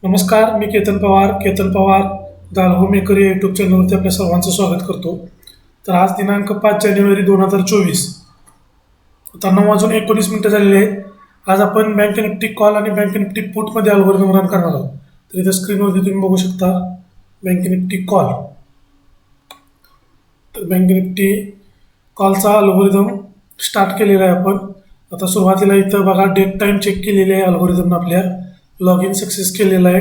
नमस्कार, मी Ketan Pawar the अल्बो maker या YouTube चॅनलवरती आपल्या सर्वांचं स्वागत करतो. तर आज दिनांक 5 जानेवारी 2024. आता 9:19 झालेले आहेत. आज आपण बँक निफ्टी कॉल आणि बँक निफ्टी पुटमध्ये अल्गोरिदम रन करणार आहोत. तर इथं स्क्रीनवरती तुम्ही बघू शकता बँक निफ्टी कॉल. तर बँक निफ्टी कॉलचा अल्गोरिदम स्टार्ट केलेला आहे आपण. आता सुरुवातीला इथं बघा डेट टाईम चेक केलेली आहे अल्गोरिदम आपल्या. लॉग इन सक्सेस केलेला आहे.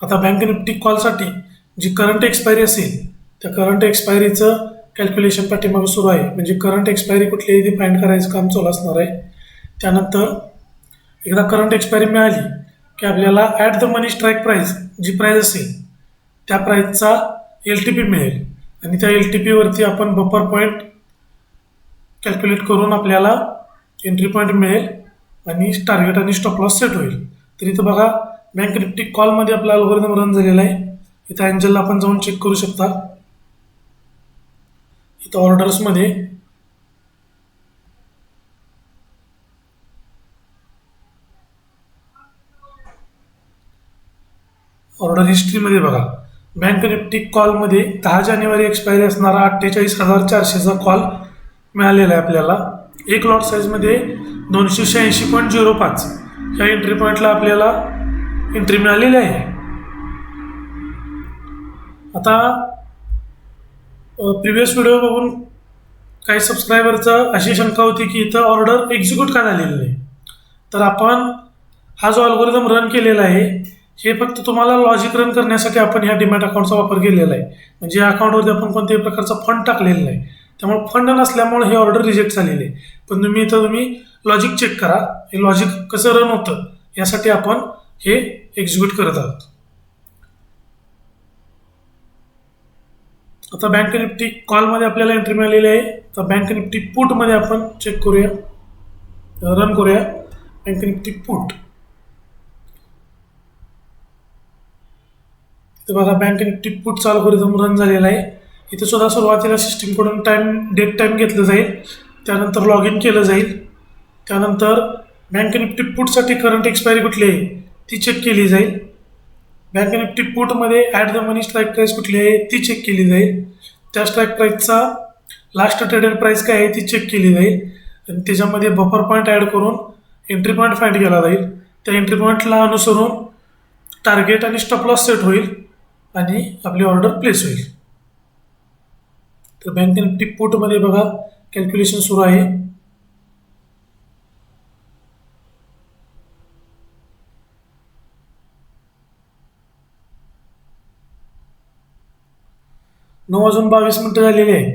आता बँक निफ्टी कॉलसाठी जी करंट एक्सपायरी असेल त्या करंट एक्सपायरीचं कॅल्क्युलेशन पाठीमागे सुरू आहे. म्हणजे करंट एक्सपायरी कुठली आहे ती फाइंड करायचं काम चालू असणार आहे. त्यानंतर एकदा करंट एक्सपायरी मिळाली की आपल्याला at the money strike price जी प्राईस असेल त्या प्राईसचा एल टी पी मिळेल आणि त्या एल टी पीवरती आपण बफर पॉईंट कॅल्क्युलेट करून आपल्याला एंट्री पॉईंट मिळेल आणि टार्गेट आणि स्टॉप लॉस सेट होईल. तर इथं बघा बँक निफ्टी कॉलमध्ये आपला अल्गोरिदम रन झालेला आहे. इथं अँजलला आपण जाऊन चेक करू शकता. इथं ऑर्डर्समध्ये ऑर्डर हिस्ट्रीमध्ये बघा बँक निफ्टी कॉलमध्ये 10 जानेवारी एक्सपायरी असणारा 48,400चा कॉल मिळालेला आहे आपल्याला. एक लॉट साईजमध्ये 286.05 ह्या एंट्री पॉईंटला आपल्याला एंट्री मिळालेली आहे. आता प्रिव्हियस व्हिडिओ बघून काही सबस्क्रायबरचं अशी शंका होती की इथं ऑर्डर एक्झिक्यूट का झालेली नाही. तर आपण हा जो अल्गोरिदम रन केलेला आहे हे फक्त तुम्हाला लॉजिक रन करण्यासाठी आपण ह्या डिमॅट अकाउंटचा वापर केलेला आहे. म्हणजे या अकाउंटवरती आपण कोणत्याही प्रकारचा फंड टाकलेला नाही. त्यामुळे फंड नसल्यामुळे हे ऑर्डर रिजेक्ट झालेले आहे. पण तुम्ही लॉजिक चेक करा, हे लॉजिक कसं रन होतं यासाठी आपण हे एक्झिक्यूट करत आहोत. आता बँक निफ्टी कॉलमध्ये आपल्याला एंट्री मिळालेली आहे. तर बँक निफ्टी पुटमध्ये आपण चेक करूया, रन करूया बँक निफ्टी पुट. तर बघा बँक निफ्टी पुटचा अल्गोरिदम रन झालेला आहे. इथे सुद्धा सुरुवातीला सिस्टीमकडून डेट टाईम घेतलं जाईल, त्यानंतर लॉग इन केलं जाईल, त्यानंतर बँक निफ्टी पुटसाठी करंट एक्सपायरी कुठली आहे ती चेक केली जाईल. बँक निफ्टी पुटमध्ये at the money strike price कुठली आहे ती चेक केली जाईल. त्या स्ट्राईक प्राईसचा लास्ट ट्रेडेड प्राईस काय आहे ती चेक केली जाईल आणि त्याच्यामध्ये बफर पॉईंट ॲड करून एंट्री पॉईंट फाइंड केला जाईल. त्या एंट्री पॉईंटला अनुसरून टार्गेट आणि स्टॉप लॉस सेट होईल आणि आपली ऑर्डर प्लेस होईल. तर बँक निफ्टी पुटमध्ये बघा कॅल्क्युलेशन सुरू आहे. नऊ वाजून 22 झालेली आहे.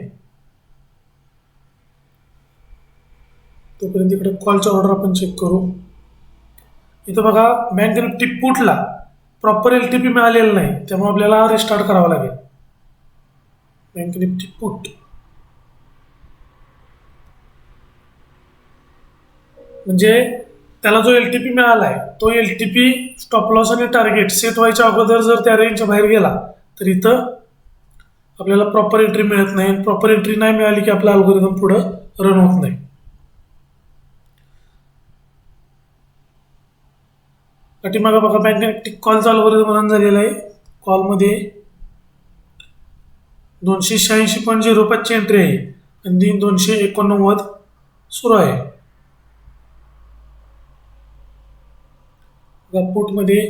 तोपर्यंत इकडे कॉलचा ऑर्डर आपण चेक करू. इथं बघा बँक निफ्टी पुटला प्रॉपर एल टी पी मिळालेला नाही, त्यामुळे आपल्याला रिस्टार्ट करावं लागेल. बँक निफ्टी पुट म्हणजे त्याला जो एल टी पी मिळाला आहे तो L T P stop loss आणि टार्गेट सेट व्हायच्या अगोदर जर त्या रेंजच्या बाहेर गेला तर इथं आपल्याला प्रॉपर एंट्री मिळत नाही. प्रॉपर एंट्री नाही मिळाली की आपला अल्गोरिदम पुढं रन होत नाही. पाठीमागा बघा बँक निफ्टी कॉलचा अल्गोरिदम रन झालेला आहे. कॉलमध्ये 286.05ची एंट्री आहे आणि 289 सुरू आहे. पुटमध्ये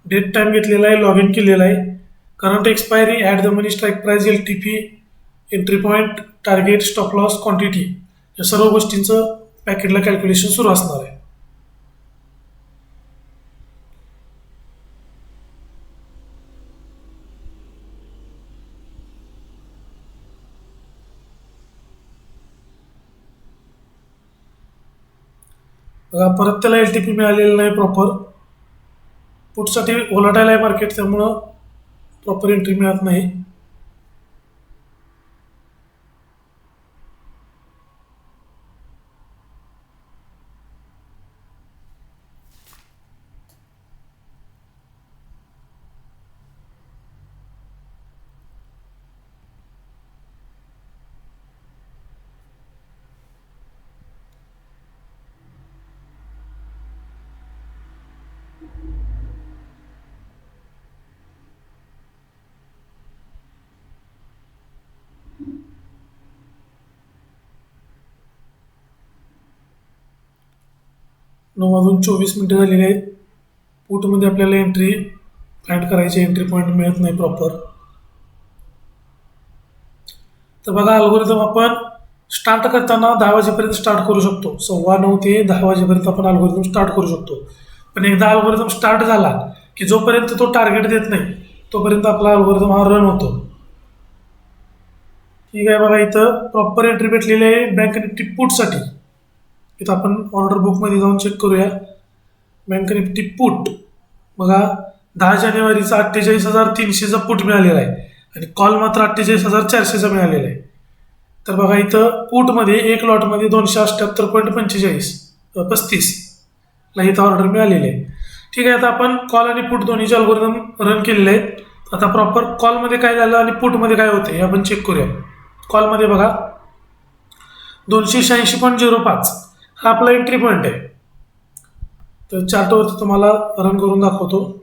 डेट टाईम घेतलेला आहे, लॉग इन केलेला आहे. Current expiry at the money strike price L T P entry point target stop loss quantity या सर्व गोष्टींचं पॅकेटला कॅल्क्युलेशन सुरू असणार आहे. परत त्याला एल टी पी मिळालेलं नाही प्रॉपर. पुटसाठी व्होलाटाईल आहे मार्केट, त्यामुळं प्रॉपर एंट्री मिळत नाही. 9:24 झालेली आहेत. पुटमध्ये आपल्याला एंट्री फाइंड करायची, एंट्री पॉईंट मिळत नाही प्रॉपर. तर बघा अल्गोरिदम आपण स्टार्ट करताना 10 वाजेपर्यंत स्टार्ट करू शकतो. 9:15 ते 10 वाजेपर्यंत आपण अल्गोरिदम स्टार्ट करू शकतो. पण एकदा अल्गोरिदम स्टार्ट झाला की जोपर्यंत तो टार्गेट देत नाही तोपर्यंत आपला अल्गोरिदम हा रन होतो. ठीक आहे, बघा इथं प्रॉपर एंट्री भेटलेली आहे बँक निफ्टी पुटसाठी. इथं आपण ऑर्डर बुकमध्ये जाऊन चेक करूया. बँक निफ्टी पुट बघा 10 जानेवारीचा 48,300चा पुट मिळालेला आहे आणि कॉल मात्र 48,400चा मिळालेला आहे. तर बघा इथं पुटमध्ये एक लॉटमध्ये 278.35 ला इथं ऑर्डर मिळालेली आहे. ठीक आहे, आता आपण कॉल आणि पुट दोन्हीचे अल्गोरिदम रन केलेले आहेत. आता प्रॉपर कॉलमध्ये काय झालं आणि पुटमध्ये काय होते हे आपण चेक करूया. कॉलमध्ये बघा 286.05 हा आपला एंट्री पॉईंट आहे. तर चार्टवरती तुम्हाला रन करून दाखवतो.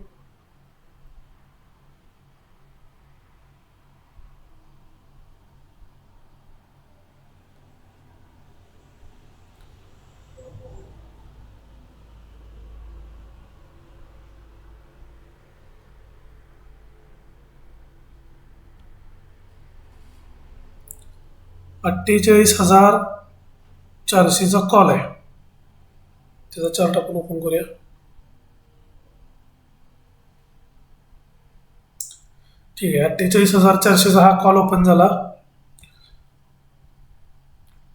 $48,400चा कॉल आहे. त्याचा चार्ट आपण ओपन करूया. ठीक आहे, 48,400चा हा कॉल ओपन झाला.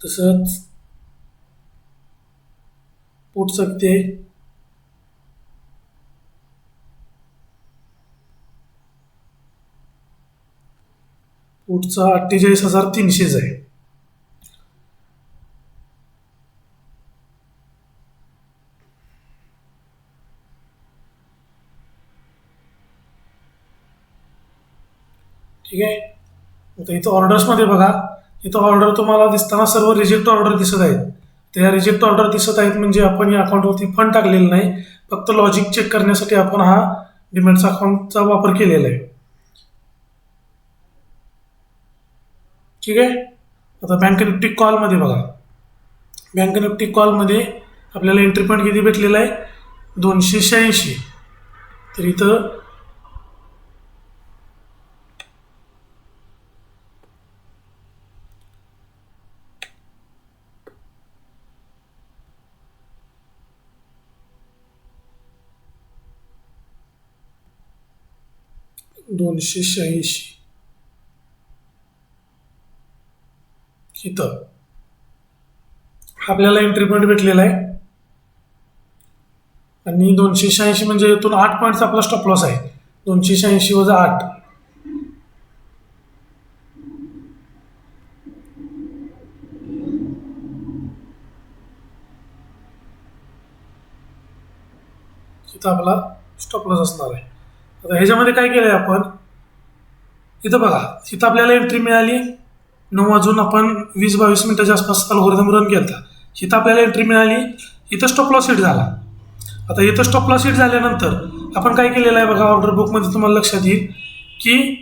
तसंच पुटचा किती आहे, पुटचा 48,300 आहे. ठीक आहे, आता इथं ऑर्डर्समध्ये बघा, इथं ऑर्डर तुम्हाला दिसताना सर्व रिजेक्ट ऑर्डर दिसत आहेत. त्या रिजेक्ट ऑर्डर दिसत आहेत म्हणजे आपण या अकाउंटवरती फंड टाकलेला नाही, फक्त लॉजिक चेक करण्यासाठी आपण हा डिमॅट्स अकाउंटचा वापर केलेला आहे. ठीक आहे, आता बँक निफ्टी कॉलमध्ये बघा, बँक निफ्टी कॉलमध्ये आपल्याला एंट्री पॉईंट किती भेटलेला आहे, 286. तर इथं इथं आपल्याला एंट्री पॉईंट भेटलेला आहे आणि 286 म्हणजे इथून 8 पॉईंटचा आपला स्टॉप लॉस आहे. 286 वजा 8. इथं आपला स्टॉप लॉस असणार आहे. आता ह्याच्यामध्ये काय केलंय आपण, इथं बघा, इथं आपल्याला एंट्री मिळाली 9 वाजून आपण 20-22 आसपास अल्गोरिदम रन केला. इथं आपल्याला एंट्री मिळाली, इथं स्टॉप लॉस हिट झाला. आता इथं स्टॉप लॉस हिट झाल्यानंतर आपण काय केलेलं आहे बघा, ऑर्डर बुकमध्ये तुम्हाला लक्षात येईल की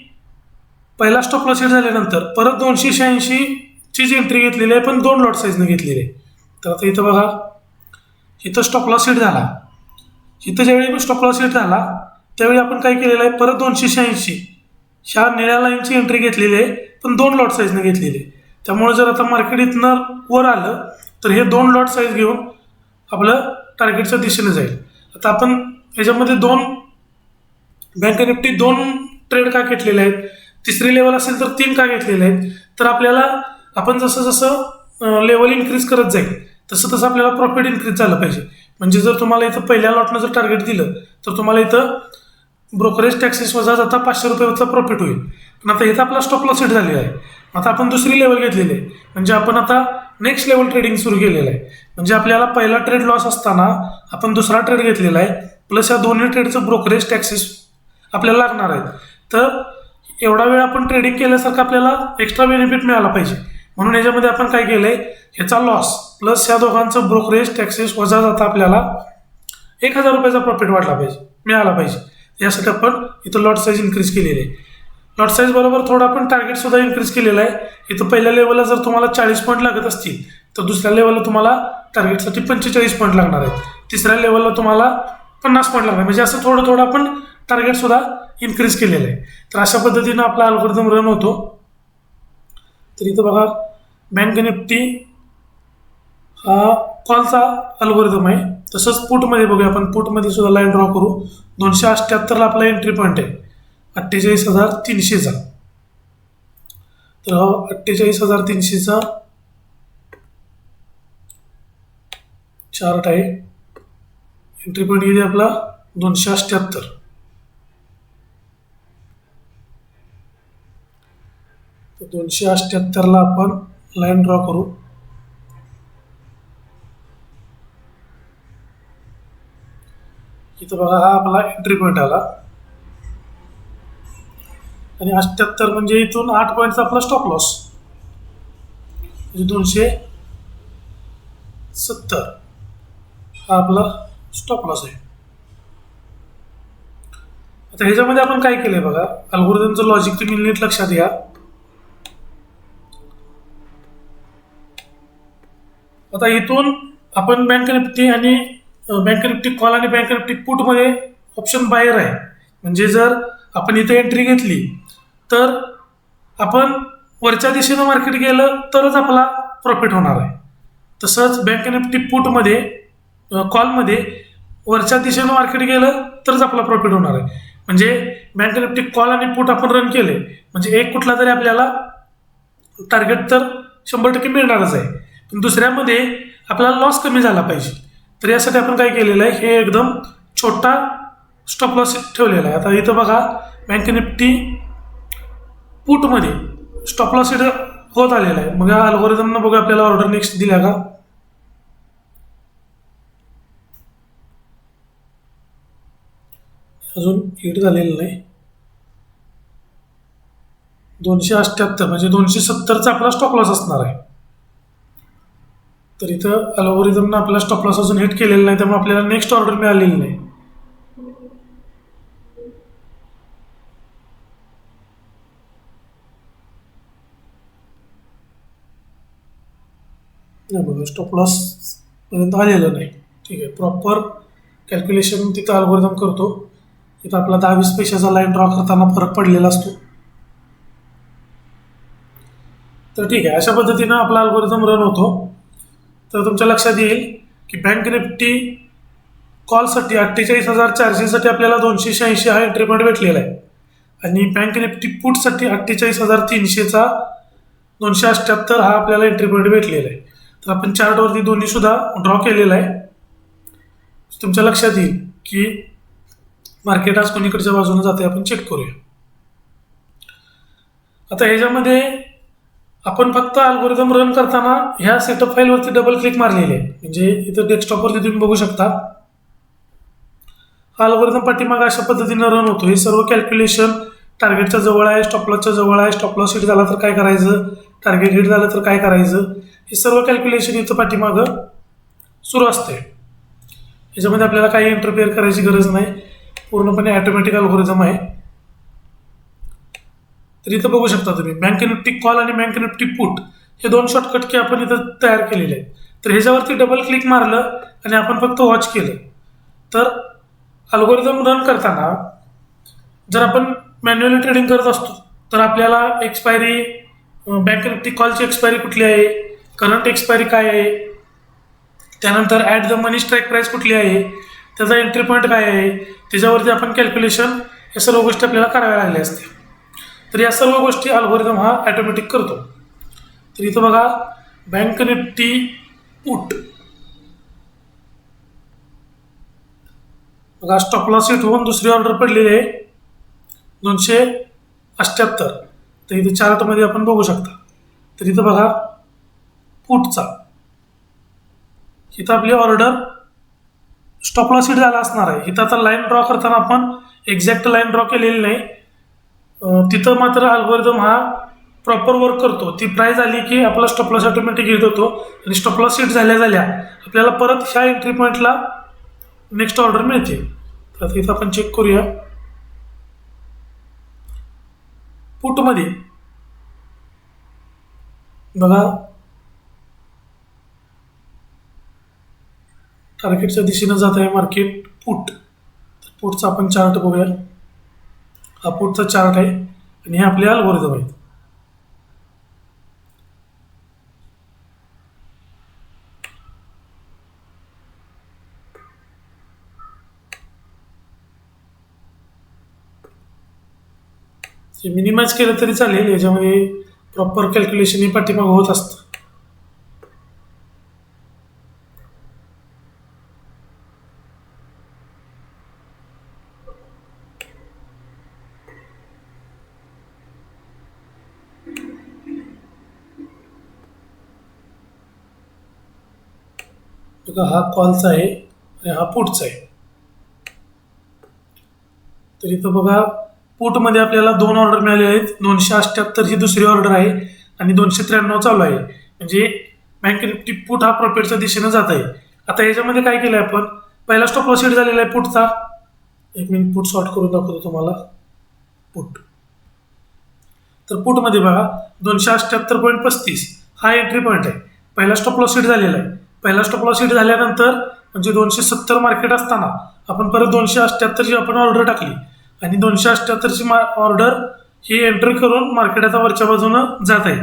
पहिला स्टॉप लॉस हिट झाल्यानंतर परत 286ची एंट्री घेतलेली आहे, पण 2 लॉट साईजने घेतलेली आहे. तर आता इथं बघा, इथं स्टॉप लॉस हिट झाला. इथं ज्यावेळी स्टॉप लॉस हिट झाला त्यावेळी आपण काय केलेलं आहे, परत 286 ह्या निळ्या लाईनची एंट्री घेतलेली आहे, पण 2 लॉट साईजने घेतलेली आहे. त्यामुळे जर आता मार्केट इथनं वर आलं तर हे 2 लॉट साईज घेऊन आपलं टार्गेटच्या दिशेने जाईल. आता आपण ह्याच्यामध्ये बँक निफ्टी 2 ट्रेड का घेतलेले आहेत, तिसरी लेवल असेल तर 3 का घेतलेले आहेत. तर आपल्याला आपण जसं लेवल इन्क्रीज करत जाईल तसं आपल्याला प्रॉफिट इन्क्रीज झालं पाहिजे. म्हणजे जर तुम्हाला इथं पहिल्या लॉटनं जर टार्गेट दिलं तर तुम्हाला इथं ब्रोकरेज टॅक्सेस वजा जाता ₹500 प्रॉफिट होईल. पण आता इथं आपला स्टॉप लॉस हिट झालेला आहे. आता आपण दुसरी लेवल घेतलेली आहे, म्हणजे आपण आता नेक्स्ट लेवल ट्रेडिंग सुरू केलेलं आहे. म्हणजे आपल्याला पहिला ट्रेड लॉस असताना आपण दुसरा ट्रेड घेतलेला आहे, प्लस या दोन्ही ट्रेडचं ब्रोकरेज टॅक्सेस आपल्याला लागणार आहेत. तर एवढा वेळ आपण ट्रेडिंग केल्यासारखं आपल्याला एक्स्ट्रा बेनिफिट मिळाला पाहिजे. म्हणून याच्यामध्ये आपण काय केलंय, ह्याचा लॉस प्लस या दोघांचं ब्रोकरेज टॅक्सेस वजा जाता आपल्याला ₹1,000 प्रॉफिट मिळाला पाहिजे. यासाठी आपण इथं लॉट साईज इन्क्रीज केलेली आहे. लॉट साईज बरोबर थोडं आपण टार्गेट सुद्धा इन्क्रीज केलेलं आहे. इथं पहिल्या लेवलला जर तुम्हाला 40 पॉईंट लागत असतील तर दुसऱ्या लेवलला तुम्हाला टार्गेटसाठी 45 पॉईंट लागणार आहेत. तिसऱ्या लेवलला तुम्हाला 50 पॉईंट लागणार. म्हणजे असं थोडं थोडं आपण टार्गेट सुद्धा इन्क्रीज केलेलं आहे. तर अशा पद्धतीनं आपला अल्गोरिदम रन होतो. तर इथं बघा बँक निफ्टी हा कॉलचा अल्गोरिदम आहे. तसंच पुटमध्ये बघूया आपण. पुटमध्ये सुद्धा लाईन ड्रॉ करू. 278ला आपला एंट्री पॉईंट आहे 48,300चा. तर 48,300चा चार्ट आहे. एंट्री पॉईंट किती आपला 278. तर 278ला आपण लाईन ड्रॉ करू. इथं बघा हा आपला एंट्री पॉईंट आला आणि 78 म्हणजे इथून 8 पॉईंटचा आपला स्टॉप लॉस म्हणजे 270 हा आपला स्टॉप लॉस आहे. आता ह्याच्यामध्ये आपण काय केलंय बघा, अल्गोरिदमचं लॉजिक तुम्ही नीट लक्षात घ्या. आता इथून आपण बँक निफ्टी आणि बँक निफ्टी कॉल आणि बँक निफ्टी पुट मध्ये ऑप्शन बाहेर आहे. म्हणजे जर आपण इथे एंट्री घेतली तर आपण वरच्या दिशेनं मार्केट गेलं तरच आपला प्रॉफिट होणार आहे. तसंच बँक निफ्टी पुटमध्ये कॉलमध्ये वरच्या दिशेनं मार्केट गेलं तरच आपला प्रॉफिट होणार आहे. म्हणजे बँक निफ्टी कॉल आणि पुट आपण रन केले म्हणजे एक कुठला तरी आपल्याला टार्गेट तर 100% मिळणारच आहे. पण दुसऱ्यामध्ये आपल्याला लॉस कमी झाला पाहिजे. तर यासाठी आपण काय केलेलं आहे, हे एकदम छोटा स्टॉप लॉस ठेवलेला आहे. आता इथं बघा बँक निफ्टी पुटमध्ये स्टॉप लॉस इथं होत आलेला आहे. मग या अल्गोरिदमनं बघा आपल्याला ऑर्डर नेक्स्ट दिल्या का. अजून हिट झालेलं नाही. 278 म्हणजे 270चा आपला स्टॉप लॉस असणार आहे. तर इथं अल्गोरिदमनं आपला स्टॉप लॉस अजून हिट केलेला नाही, त्यामुळे आपल्याला नेक्स्ट ऑर्डर मिळालेली नाही. बघा स्टॉप लॉस पर्यंत आलेलं नाही. ठीक आहे, प्रॉपर कॅल्क्युलेशन तिथं अल्गोरिदम करतो. इथं आपला 10-20 पैशाचा लाईन ड्रॉ करताना फरक पडलेला असतो. तर ठीक आहे, अशा पद्धतीनं आपला अल्गोरिदम रन होतो. तर तुमच्या लक्षात येईल की बँक निफ्टी कॉलसाठी 48,400साठी आपल्याला 286 हा एंट्री पॉईंट भेटलेला आहे आणि बँक निफ्टी पुटसाठी 48,300चा 278 हा आपल्याला एंट्री पॉईंट भेटलेला आहे. तर आपण चार्टवरती दोन्ही सुद्धा ड्रॉ केलेला आहे. तुमच्या लक्षात येईल की मार्केट आज कोणीकडच्या बाजूने जाते आपण चेक करूया. आता ह्याच्यामध्ये आपण फक्त अल्गोरिदम रन करताना ह्या सेटअप फाईलवरती डबल क्लिक मारलेली आहे. म्हणजे इथं डेस्कटॉपवरती तुम्ही बघू शकता हा अल्गोरिदम पाठीमागे अशा पद्धतीनं रन होतो. हे सर्व कॅल्क्युलेशन टार्गेटच्या जवळ आहे, स्टॉप लॉसच्या जवळ आहे, स्टॉप लॉस हिट झाला तर काय करायचं, टार्गेट हिट झालं तर काय करायचं, हे सर्व कॅल्क्युलेशन इथं पाठीमागं सुरू असते. याच्यामध्ये आपल्याला काही इंटरफेअर करायची गरज नाही, पूर्णपणे ऑटोमॅटिक अल्गोरिदम आहे. तर इथं बघू शकता तुम्ही बँक निफ्टी कॉल आणि बँक निफ्टी पुट हे दोन शॉर्टकट की आपण इथं तयार केलेले आहेत. तर ह्याच्यावरती डबल क्लिक मारलं आणि आपण फक्त वॉच केलं तर अल्गोरिदम रन करताना जर आपण मॅन्युअली ट्रेडिंग करत असतो तर आपल्याला एक्सपायरी बँक निफ्टी कॉलची एक्सपायरी कुठली आहे, करंट एक्सपायरी काय आहे, त्यानंतर at the money strike price कुठली आहे, त्याचा एंट्री पॉईंट काय आहे, त्याच्यावरती आपण कॅल्क्युलेशन या सर्व गोष्टी आपल्याला कराव्या लागल्या असतील. तर या सर्व गोष्टी अल्गोरिदम हा ऑटोमॅटिक करतो. तर इथं बघा बँक निफ्टी पुट बघा स्टॉप लॉस हिट होऊन दुसरी ऑर्डर पडलेली आहे 278. तर इथे चार्टमध्ये आपण बघू शकता. तर इथं बघा पुटचा इथं आपली ऑर्डर स्टॉप लॉस हिट झाला असणार आहे. इथं आता लाईन ड्रॉ करताना आपण एक्झॅक्ट लाईन ड्रॉ केलेली नाही. तिथं मात्र अल्गोरिदम हा प्रॉपर वर्क करतो. ती प्राइस आली की आपला स्टॉप लॉस ऑटोमॅटिक हिट होतो आणि स्टॉप लॉस हिट झाल्या आपल्याला परत ह्या एंट्री पॉईंटला नेक्स्ट ऑर्डर मिळते. तर इथं आपण चेक करूया. पुटमध्ये बघा टार्गेटच्या दिशेनं जात आहे मार्केट पुट. तर पुटचा आपण चार्ट बघूया. हा पुटचा चार्ट आहे आणि हे आपले अल्गोरिदम आहेत. हे मिनिमाइज केलं तरी चालेल, याच्यामध्ये प्रॉपर कॅल्क्युलेशन ही पाठीमागं होत असतं. बघा हा कॉलचा आहे आणि हा पुटचा आहे. तर इथं बघा पुटमध्ये आपल्याला 2 ऑर्डर मिळाले आहेत. 278 ही दुसरी ऑर्डर आहे आणि 293 चालू आहे. म्हणजे बँक निफ्टी पुट हा प्रॉफिटच्या दिशेनं जात आहे. आता याच्यामध्ये काय केलं आपण, पहिला स्टॉप लॉस हिट झालेला आहे पुटचा. एक मिनिट पुट सॉर्ट करून दाखवतो तुम्हाला. पुट तर पुटमध्ये बघा 278.35 हा एंट्री पॉईंट आहे. पहिला स्टॉप लॉस हिट झालेला आहे. पहिला स्टॉप लॉस हिट झाल्यानंतर म्हणजे 270 मार्केट असताना आपण परत 278ची आपण ऑर्डर टाकली आणि 278ची ऑर्डर ही एंट्री करून मार्केट आता वरच्या बाजूनं जात आहे.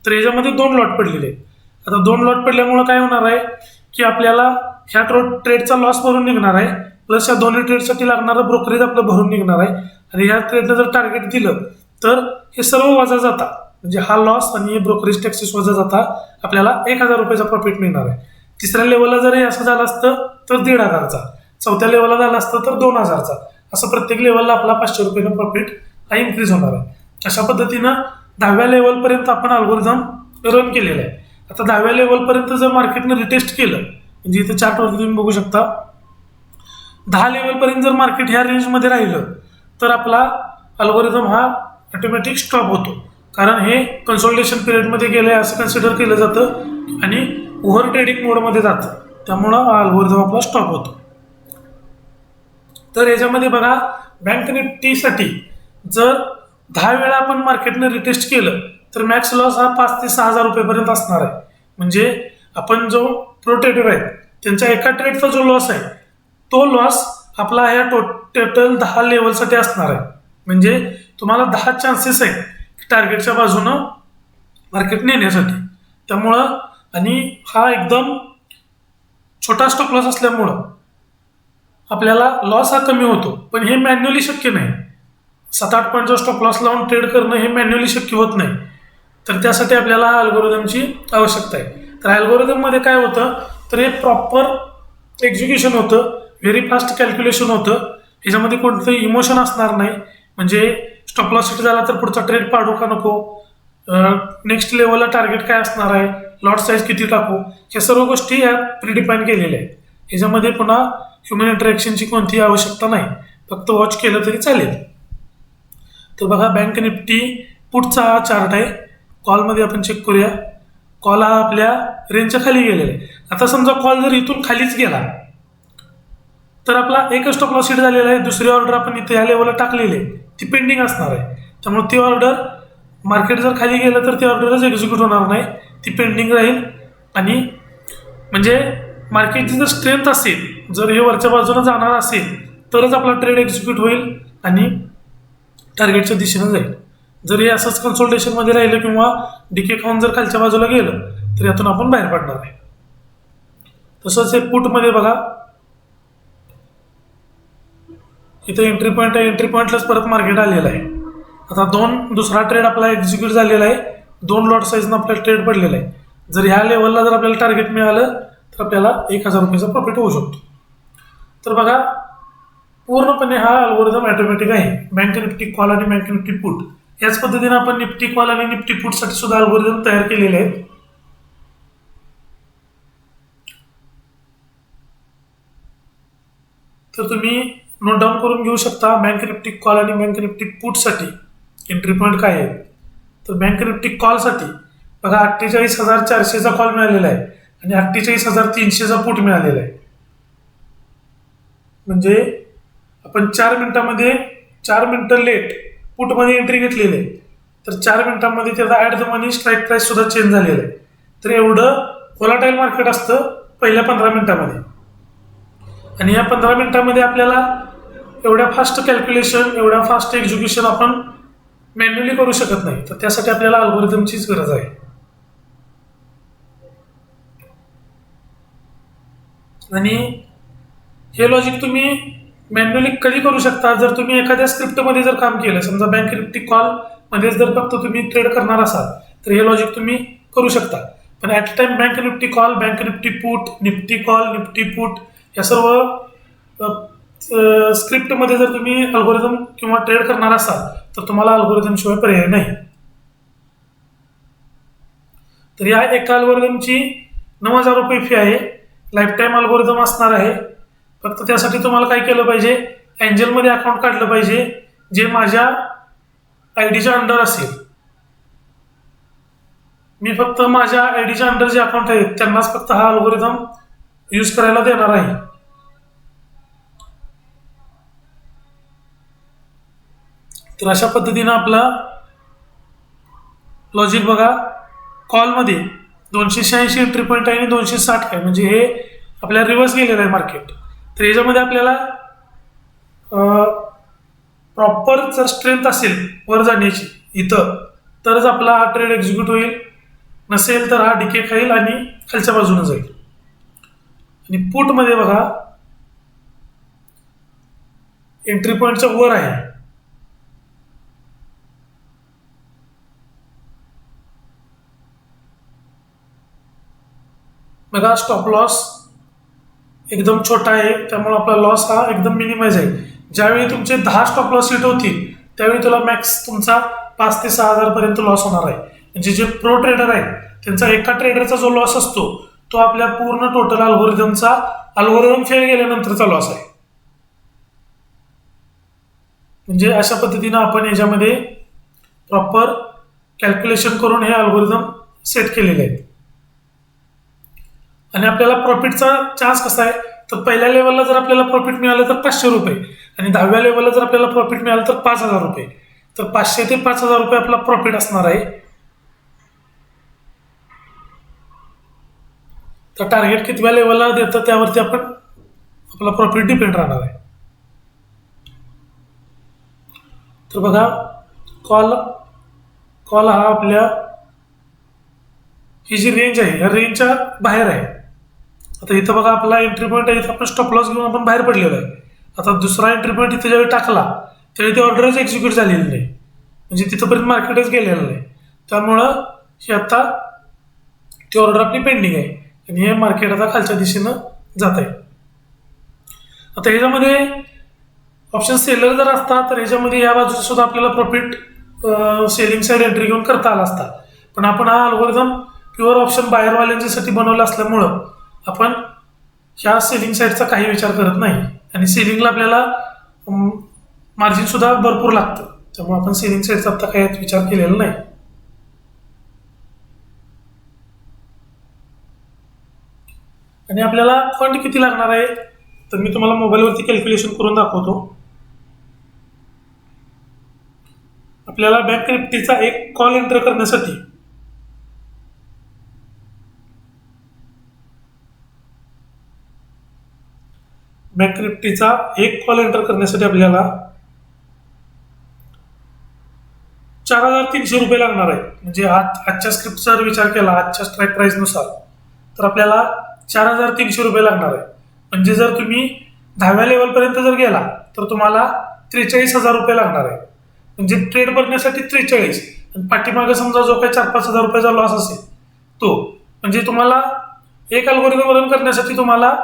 तर याच्यामध्ये 2 लॉट पडलेले आहेत. आता 2 लॉट पडल्यामुळे काय होणार आहे की आपल्याला ह्या ट्रेडचा लॉस भरून निघणार आहे, प्लस या दोन्ही ट्रेडसाठी लागणारं ब्रोकरेज आपलं भरून निघणार आहे. आणि ह्या ट्रेडनं जर टार्गेट दिलं तर हे सर्व वजा जाता, म्हणजे हा लॉस आणि हे ब्रोकरेज टॅक्सेस वजा जाता आपल्याला 1000 रुपयाचा प्रॉफिट मिळणार आहे. तिसऱ्या लेवलला जर हे असं झालं असतं तर 1500चा, चौथ्या लेवलला झालं असतं तर 2000चा, असं प्रत्येक लेवलला आपला 500 रुपयानं प्रॉफिट हा इन्क्रीज होणार आहे. अशा पद्धतीनं 10व्या लेवलपर्यंत आपण अल्गोरिदम रन केलेला आहे. आता 10व्या लेवलपर्यंत जर मार्केटनं रिटेस्ट केलं, म्हणजे इथं चार्टवरती तुम्ही बघू शकता 10 लेवलपर्यंत जर मार्केट ह्या रेंजमध्ये राहिलं तर आपला अल्गोरिदम हा ऑटोमॅटिक स्टॉप होतो. कारण हे कन्सोलिडेशन पिरियडमध्ये गेलं असं कन्सिडर केलं जातं आणि ओव्हर ट्रेडिंग मोडमध्ये जातं, त्यामुळं हा अल्गोरिदम आपला स्टॉप होतो. तर याच्यामध्ये बघा बँक निफ्टीसाठी जर 10 वेळा आपण मार्केटनं रिटेस्ट केलं तर मॅक्स लॉस हा 5 ते 6000 रुपयेपर्यंत असणार आहे. म्हणजे आपण जो प्रो ट्रेडर आहे त्यांच्या एका ट्रेडचा जो लॉस आहे तो लॉस आपला ह्या टोटल 10 लेवलसाठी असणार आहे. म्हणजे तुम्हाला 10 चान्सेस आहेत टार्गेटच्या बाजूनं मार्केट नेण्यासाठी. त्यामुळं आणि हा एकदम छोटा स्टॉप लॉस असल्यामुळं आपल्याला लॉस हा कमी होतो. पण हे मॅन्युअली शक्य नाही. 7-8 पॉईंटचा स्टॉप लॉस लावून ट्रेड करणं हे मॅन्युअली शक्य होत नाही. तर त्यासाठी आपल्याला अल्गोरिदमची आवश्यकता आहे. तर अल्गोरिदममध्ये काय होतं तर हे प्रॉपर एक्झिक्युशन होतं, व्हेरी फास्ट कॅल्क्युलेशन होतं. ह्याच्यामध्ये कोणतंही इमोशन असणार नाही. म्हणजे स्टॉप लॉस हिट झाला तर पुढचा ट्रेड पाडू का नको, नेक्स्ट लेवलला टार्गेट काय असणार आहे, लॉट साईज किती टाकू, ह्या सर्व गोष्टी या प्रिडिफाईन केलेल्या आहेत. ह्याच्यामध्ये पुन्हा ह्युमन इंटरॅक्शनची कोणतीही आवश्यकता नाही, फक्त वॉच केलं तरी चालेल. तर बघा बँक निफ्टी पुटचा हा चार्ट आहे. कॉलमध्ये आपण चेक करूया. कॉल हा आपल्या रेंजच्या खाली गेलेला आहे. आता समजा कॉल जर इथून खालीच गेला तर आपला एक स्टॉप लॉस हिट झालेला आहे. दुसरी ऑर्डर आपण इथे या लेवलला टाकलेली आहे, ती पेंडिंग असणार आहे. त्यामुळे ती ऑर्डर मार्केट जर खाली गेलं तर ती ऑर्डरच एक्झिक्यूट होणार नाही, ती पेंडिंग राहील. आणि म्हणजे मार्केटची जर स्ट्रेंथ असेल, जर हे वरच्या बाजूने जाणार असेल तरच आपला ट्रेड एक्झिक्यूट होईल आणि टार्गेटच्या दिशेनं जाईल. जर हे असंच कन्सोल्टेशनमध्ये राहिलं किंवा डिके खाऊन जर खालच्या बाजूला गेलं तर यातून आपण बाहेर पडणार आहे. तसंच हे पुटमध्ये बघा इथं एंट्री पॉईंट आहे, एंट्री पॉईंटलाच परत मार्केट आलेलं आहे. आता दुसरा ट्रेड आपला एक्झिक्यूट झालेला आहे. 2 लॉट साईजनं आपला ट्रेड पडलेला आहे. जर ह्या लेवलला जर आपल्याला टार्गेट मिळालं तर आपल्याला 1000 रुपयाचा प्रॉफिट होऊ शकतो. तर बघा पूर्णपणे हा अल्गोरिदम ऑटोमॅटिक आहे. बँक निफ्टी कॉल आणि बँक निफ्टी पुट याच पद्धतीने आपण निफ्टी कॉल आणि निफ्टी पुटसाठी सुद्धा अल्गोरिदम तयार केलेले आहेत. तर तुम्ही नोट डाऊन करून घेऊ शकता. बँक निफ्टी कॉल आणि बँक निफ्टी पुटसाठी एंट्री पॉईंट काय आहे. तर बँक निफ्टी कॉलसाठी बघा 48,400चा कॉल मिळालेला आहे आणि 48,300चा पुट मिळालेला आहे. म्हणजे आपण 4 मिनिटामध्ये 4 मिनिटं लेट पुटमध्ये एंट्री घेतलेली आहे. तर 4 मिनिटांमध्ये त्याचा at the money strike price सुद्धा चेंज झालेला आहे. तर एवढं व्होलाटाईल मार्केट असतं पहिल्या 15 मिनिटामध्ये. आणि या 15 मिनिटांमध्ये आपल्याला एवढ्या फास्ट कॅल्क्युलेशन, एवढ्या फास्ट एक्झिक्युशन आपण मॅन्युअली करू शकत नाही. तर त्यासाठी आपल्याला अल्गोरिदमचीच गरज आहे. आणि हे लॉजिक तुम्ही मॅन्युअली कधी करू शकता, जर तुम्ही एखाद्या स्क्रिप्टमध्ये जर काम केलं, समजा बँक निफ्टी कॉल मध्ये जर फक्त तुम्ही ट्रेड करणार असाल तर हे लॉजिक तुम्ही करू शकता. पण at a time bank Nifty call, bank Nifty put, Nifty call, Nifty put या सर्व स्क्रिप्टमध्ये जर तुम्ही अल्गोरिदम किंवा ट्रेड करणार असाल तर तुम्हाला अल्गोरिदम शिवाय पर्याय नाही. तर या एका अल्गोरिदमची 9,000 रुपये फी आहे. लाईफ टाईम अल्गोरिदम असणार आहे. फक्त त्यासाठी तुम्हाला काय केलं पाहिजे, एंजलमध्ये अकाउंट काढलं पाहिजे जे माझ्या आयडीच्या अंडर असेल. मी फक्त माझ्या आयडीच्या अंडर जे अकाउंट आहेत त्यांनाच फक्त हा अल्गोरिदम यूज करायला देणार आहे. तर अशा पद्धतीनं आपला लॉजिक बघा, कॉलमध्ये 286 एंट्री पॉईंट आहे आणि 260 आहे, म्हणजे हे आपल्याला रिव्हर्स गेलेलं आहे मार्केट. तर याच्यामध्ये आपल्याला प्रॉपर जर स्ट्रेंथ असेल वर जाण्याची इथं तरच आपला हा ट्रेड एक्झिक्यूट होईल, नसेल तर हा डिके खाईल आणि खालच्या बाजूने जाईल. आणि पुटमध्ये बघा एंट्री पॉईंटच्या वर आहे. बघा स्टॉप लॉस एकदम छोटा आहे, त्यामुळे आपला लॉस हा एकदम मिनिमाइज आहे. ज्यावेळी तुमचे 10 स्टॉप लॉस हिट होतील त्यावेळी तुला मॅक्स तुमचा 5 ते 6,000 पर्यंत लॉस होणार आहे. म्हणजे जे प्रो ट्रेडर आहेत त्यांचा एका ट्रेडरचा जो लॉस असतो तो आपल्या पूर्ण टोटल अल्गोरिदम फेल गेल्यानंतरचा लॉस आहे. म्हणजे अशा पद्धतीनं आपण याच्यामध्ये प्रॉपर कॅल्क्युलेशन करून हे अल्गोरिदम सेट केलेले आहेत. आणि आपल्याला प्रॉफिटचा चान्स कसा आहे, तर पहिल्या लेवलला जर आपल्याला प्रॉफिट मिळालं तर 500 रुपये आणि 10व्या लेवलला जर आपल्याला प्रॉफिट मिळालं तर 5,000 रुपये. तर 500 ते 5,000 रुपये आपला प्रॉफिट असणार आहे. तर टार्गेट कितव्या लेवलला देतं त्यावरती आपला प्रॉफिट डिपेंड राहणार आहे. तर बघा कॉल हा आपल्या ही जी रेंज आहे या रेंजच्या बाहेर आहे. आता इथं बघा आपला एंट्री पॉईंट आहे, इथं आपण स्टॉप लॉस घेऊन आपण बाहेर पडलेलो आहे. आता दुसरा एंट्री पॉईंट इथे ज्यावेळी टाकला त्यावेळी ती ऑर्डरच एक्झिक्यूट झालेली नाही, म्हणजे तिथंपर्यंत मार्केटच गेलेलं नाही. त्यामुळं ही आता ती ऑर्डर आपली पेंडिंग आहे आणि हे मार्केट आता खालच्या दिशेनं जात आहे. आता ह्याच्यामध्ये ऑप्शन सेलर जर असता तर ह्याच्यामध्ये या बाजूचा सुद्धा आपल्याला प्रॉफिट सेलिंग साईड एंट्री घेऊन करता आला असता. पण आपण हा अल्गोरिदम प्युअर ऑप्शन बायरवाल्यांच्यासाठी बनवला असल्यामुळं आपण ह्या सेलिंग साईडचा काही विचार करत नाही. आणि सेलिंगला आपल्याला मार्जिन सुद्धा भरपूर लागतं, त्यामुळे आपण सेलिंग साईडचा आता काही विचार केलेला नाही. आणि आपल्याला फंड किती लागणार आहे तर मी तुम्हाला मोबाईलवरती कॅल्क्युलेशन करून दाखवतो. आपल्याला बँक निफ्टीचा एक कॉल एंटर करण्यासाठी आपल्याला 4,300 रुपये लागणार आहे. म्हणजे आजच्या स्क्रिप्टचा जर विचार केला आजच्या स्ट्राईक प्राइस नुसार तर आपल्याला 4,300 रुपये लागणार आहे. म्हणजे जर तुम्ही 10व्या लेवलपर्यंत जर गेला तर तुम्हाला 43,000 रुपये लागणार आहे. म्हणजे ट्रेड करण्यासाठी 43 आणि पाठीमागे समजा जो काही 4-5 हजार रुपयाचा लॉस असेल तो, म्हणजे तुम्हाला एक अल्गोरिदम रन करण्यासाठी तुम्हाला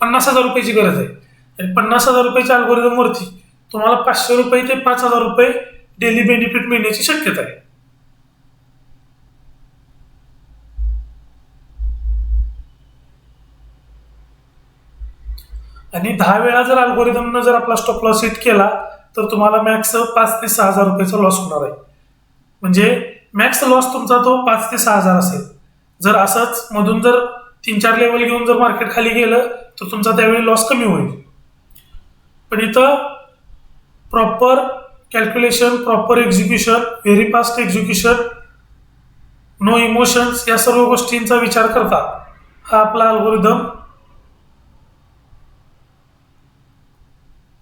50,000 रुपयाची गरज आहे. आणि 50,000 रुपयाच्या अल्गोरिदम वरती तुम्हाला 500 रुपये ते 5,000 रुपये डेली बेनिफिट मिळण्याची शक्यता आहे. आणि 10 वेळा जर अल्गोरिदमनं जर आपला स्टॉप लॉस हिट केला तर तुम्हाला मॅक्स 5 ते 6,000 रुपयाचा लॉस होणार आहे. म्हणजे मॅक्स लॉस तुमचा तो 5 ते 6,000 असेल. जर असंच मधून जर 3-4 लेवल घेऊन जर मार्केट खाली गेलं तर तुमचा त्यावेळी लॉस कमी होईल. पण इथं proper calculation, proper execution, very fast execution, no emotions या सर्व गोष्टींचा विचार करता हा आपला अल्गोरिदम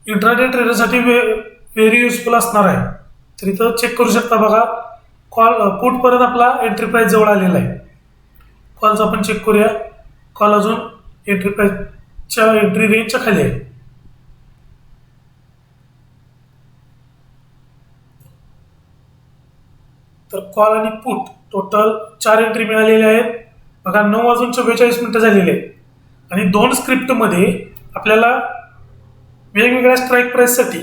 इंट्राडे ट्रेडरसाठी व्हेरी युजफुल असणार आहे. तर इथं चेक करू शकता बघा, कॉल पुट परत आपला एंट्री प्राइस जवळ आलेला आहे. कॉलचा आपण चेक करूया. कॉल अजून एंट्री प्राइसच्या एंट्री रेंजच्या खाली आहे. तर कॉल आणि पुट टोटल 4 एंट्री मिळालेल्या आहेत. बघा 9:44 झालेले आहेत. आणि 2 स्क्रिप्टमध्ये आपल्याला वेगवेगळ्या स्ट्राईक प्राईससाठी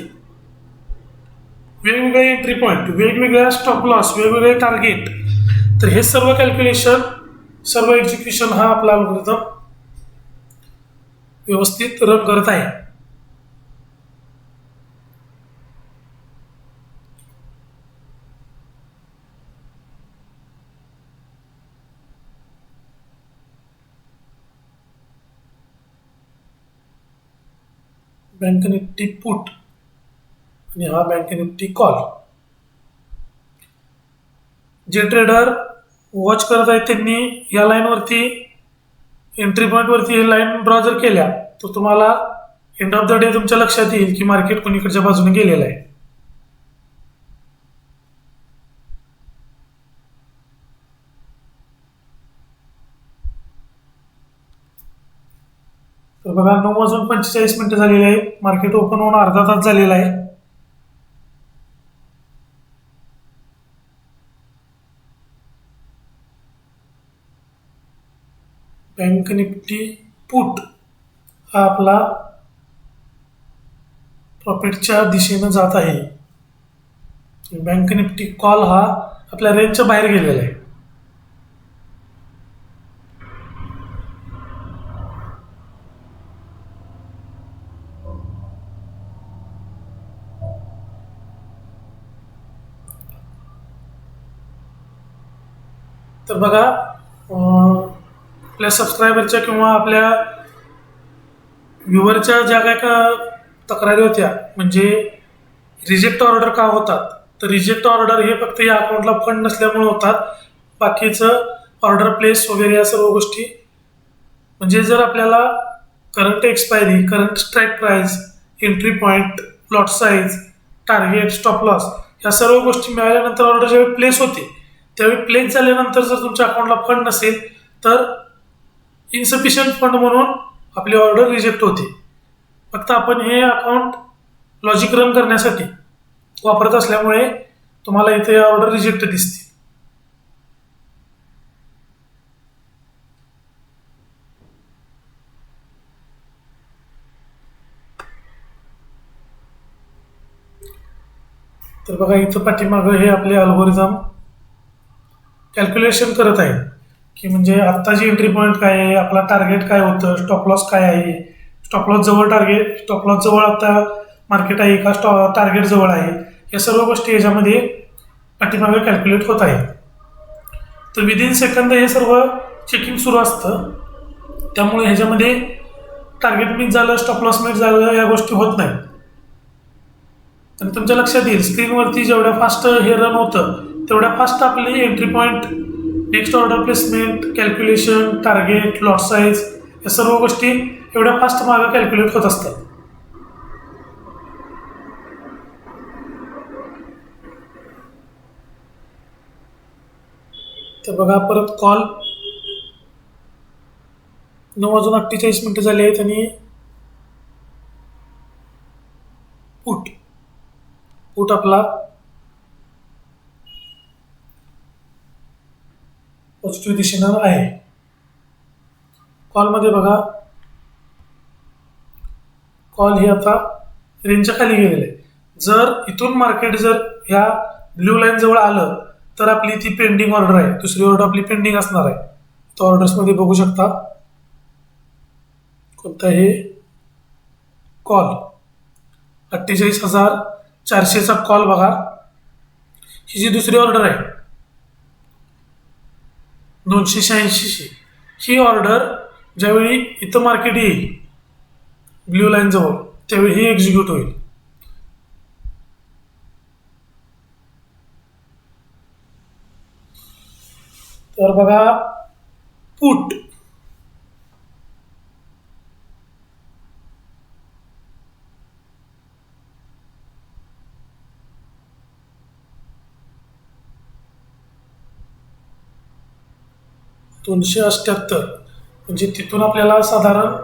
वेगवेगळे एंट्री पॉईंट, वेगवेगळ्या स्टॉप लॉस, वेगवेगळे टार्गेट, तर हे सर्व कॅल्क्युलेशन, सर्व एक्झिक्युशन हा आपला अल्गोरिदम व्यवस्थित रन करत आहे. बँक निफ्टी पुट आणि हा बँक निफ्टी कॉल. जे ट्रेडर वॉच करत आहेत त्यांनी या लाईनवरती, एंट्री पॉईंटवरती हे लाईन ड्रॉ जर केल्या तर तुम्हाला एंड ऑफ द डे तुमच्या लक्षात येईल की मार्केट कोणीकडच्या बाजूने गेलेलं आहे. तर बघा 9:45 झालेले आहे. मार्केट ओपन होऊन अर्धा तास झालेला आहे. बँक निफ्टी पुट हा आपला प्रॉफिटच्या दिशेनं जात आहे. बँक निफ्टी कॉल हा आपल्या रेंजच्या बाहेर गेलेला आहे. तर बघा आपल्या सबस्क्रायबरच्या किंवा आपल्या व्ह्युअरच्या ज्या काय का तक्रारी होत्या, म्हणजे रिजेक्ट ऑर्डर का होतात, तर रिजेक्ट ऑर्डर हे फक्त या अकाउंटला फंड नसल्यामुळे होतात. बाकीचं ऑर्डर प्लेस वगैरे या सर्व गोष्टी, म्हणजे जर आपल्याला current expiry, current strike price, entry point, lot size, target, stop loss या सर्व गोष्टी मिळाल्यानंतर ऑर्डर ज्यावेळी प्लेस होते, त्यावेळी प्लेस झाल्यानंतर जर तुमच्या अकाउंटला फंड नसेल तर इन्सफिशियंट फंड म्हणून आपली ऑर्डर रिजेक्ट होते. फक्त आपण हे अकाउंट लॉजिक रन करण्यासाठी वापरत असल्यामुळे तुम्हाला इथे ऑर्डर रिजेक्ट दिसते. तर बघा इथं पाठीमागं हे आपले अल्गोरिदम कॅल्क्युलेशन करत आहे की म्हणजे आत्ताची एंट्री पॉईंट काय आहे, आपला टार्गेट काय होतं, स्टॉप लॉस काय आहे, स्टॉप लॉस जवळ टार्गेट, स्टॉप लॉस जवळ आता मार्केट आहे का टार्गेट जवळ आहे, या सर्व गोष्टी याच्यामध्ये पाठीमागे कॅल्क्युलेट होत आहेत. तर विदिन सेकंद हे सर्व चेकिंग सुरू असतं. त्यामुळे ह्याच्यामध्ये टार्गेट मिस झालं, स्टॉप लॉस मिस झालं या गोष्टी होत नाहीत. आणि तुमच्या लक्षात येईल स्क्रीनवरती जेवढ्या फास्ट हे रन होतं तेवढ्या फास्ट आपली entry point, next order placement, calculation, target, lot size या सर्व गोष्टी एवढ्या फास्ट मागे कॅल्क्युलेट होत असतात. तर बघा परत कॉल 9:48 झाले आहेत आणि पुट आपला पॉझिटिव्ह दिशेनं आहे. कॉलमध्ये बघा कॉल हे आता रेंजच्या खाली गेलेलं आहे. जर इथून मार्केट जर ह्या ब्ल्यू लाईन जवळ आलं तर आपली ती पेंडिंग ऑर्डर आहे, दुसरी ऑर्डर आपली पेंडिंग असणार आहे. तो ऑर्डर्समध्ये बघू शकता कोणता हे कॉल 48,400चा कॉल बघा. ही जी दुसरी ऑर्डर आहे 286ची, ही ऑर्डर ज्यावेळी इथं मार्केट येईल ब्ल्यू लाईन जवळ त्यावेळी ही एक्झिक्यूट होईल. तर बघा पुट 278 म्हणजे तिथून आपल्याला साधारण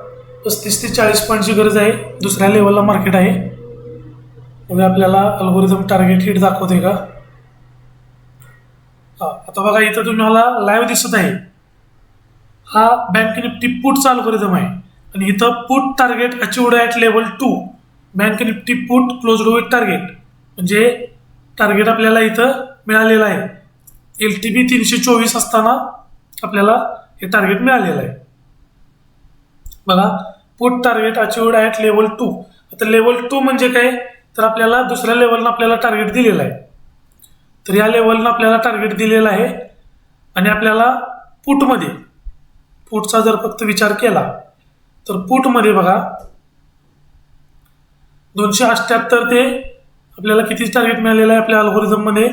35 ते 40 पॉईंटची गरज आहे. दुसऱ्या लेवलला मार्केट आहे. बघा आपल्याला अल्गोरिदम टार्गेट हिट दाखवते का. आता बघा इथं तुम्हाला लाईव्ह दिसत आहे. हा बँक निफ्टी पुटचा अल्गोरिदम आहे आणि इथं put target achieved at level 2. Bank Nifty put closed with target म्हणजे टार्गेट आपल्याला इथं मिळालेलं आहे. LTP 324 असताना आपल्याला हे टार्गेट मिळालेलं आहे. बघा put target achieved at level 2. आता लेवल 2 म्हणजे काय तर आपल्याला दुसऱ्या लेवलनं आपल्याला टार्गेट दिलेलं आहे. तर या लेवलनं आपल्याला टार्गेट दिलेलं आहे आणि आपल्याला पुटचा जर फक्त विचार केला तर पुटमध्ये बघा 278 ते आपल्याला किती टार्गेट मिळालेलं आहे आपल्या अल्गोरिदममध्ये.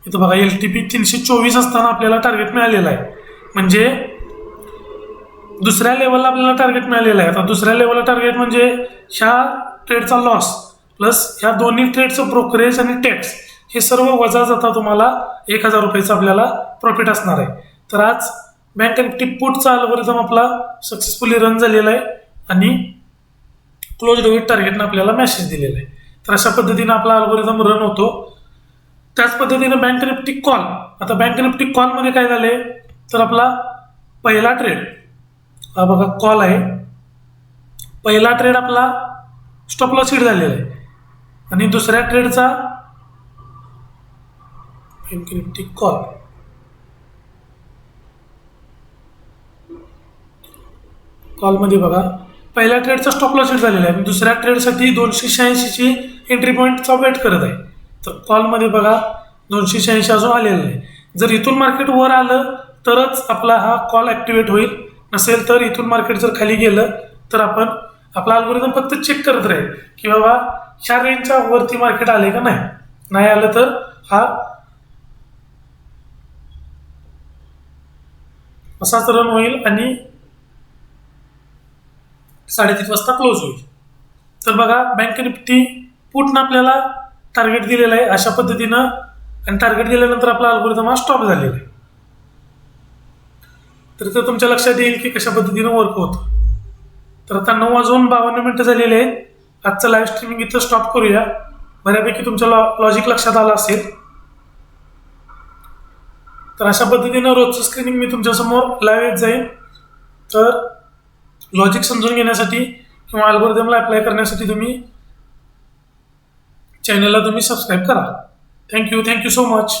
इथं बघा LTP 324 असताना आपल्याला टार्गेट मिळालेलं आहे. म्हणजे दुसऱ्या लेवलला आपल्याला टार्गेट मिळालेलं आहे. आता दुसऱ्या लेवलला टार्गेट म्हणजे ह्या ट्रेडचा लॉस प्लस ह्या दोन्ही ट्रेडचं ब्रोकरेज आणि टॅक्स हे सर्व वजा जाता तुम्हाला 1000 रुपयाचं आपल्याला प्रॉफिट असणार आहे. तर आज बँक निफ्टी पुटचा अल्गोरिदम आपला सक्सेसफुली रन झालेला आहे आणि क्लोज विथ टार्गेटनं आपल्याला मेसेज दिलेला आहे. तर अशा पद्धतीनं आपला अल्गोरिदम रन होतो. त्याच पद्धतीनं बँक निफ्टी कॉल. आता बँक निफ्टी कॉलमध्ये काय झाले तर आपला पहिला ट्रेड हा बघा कॉल आहे. पहिला ट्रेड आपला स्टॉप लॉस हिट झालेला आहे आणि दुसऱ्या ट्रेडचा बँक निफ्टी कॉल कॉलमध्ये बघा पहिल्या ट्रेडचा स्टॉप लॉस हिट झालेला आहे आणि दुसऱ्या ट्रेडसाठी 286ची एंट्री पॉईंटचा वेट करत आहे. तर कॉलमध्ये बघा 286 अजून आलेलं नाही. जर इथून मार्केट वर आलं तरच आपला हा कॉल ॲक्टिवेट होईल. नसेल तर इथून मार्केट जर खाली गेलं तर आपण आपला अल्गोरिदम फक्त चेक करत राहील की बाबा ह्या रेंजच्या वरती मार्केट आले का नाही आलं तर हा असाच रन होईल आणि 3:30 वाजता क्लोज होईल. तर बघा बँक निफ्टी पुटनं आपल्याला टार्गेट दिलेलं आहे अशा पद्धतीनं आणि टार्गेट दिल्यानंतर आपला अल्गोरिदम हा स्टॉप झालेला आहे. तर ते तुमच्या लक्षात येईल की कशा पद्धतीनं वर्क होतं. तर आता 9:52 झालेले आहेत. आजचं लाईव्ह स्ट्रीमिंग इथं स्टॉप करूया. बऱ्यापैकी तुमच्या लॉजिक लक्षात आलं असेल. तर अशा पद्धतीनं रोजचं स्क्रीनिंग मी तुमच्यासमोर लाईव्ह येत जाईल. तर लॉजिक समजून घेण्यासाठी किंवा अल्गोरिदमला अप्लाय करण्यासाठी तुम्ही चॅनलला सबस्क्राईब करा. Thank you so much.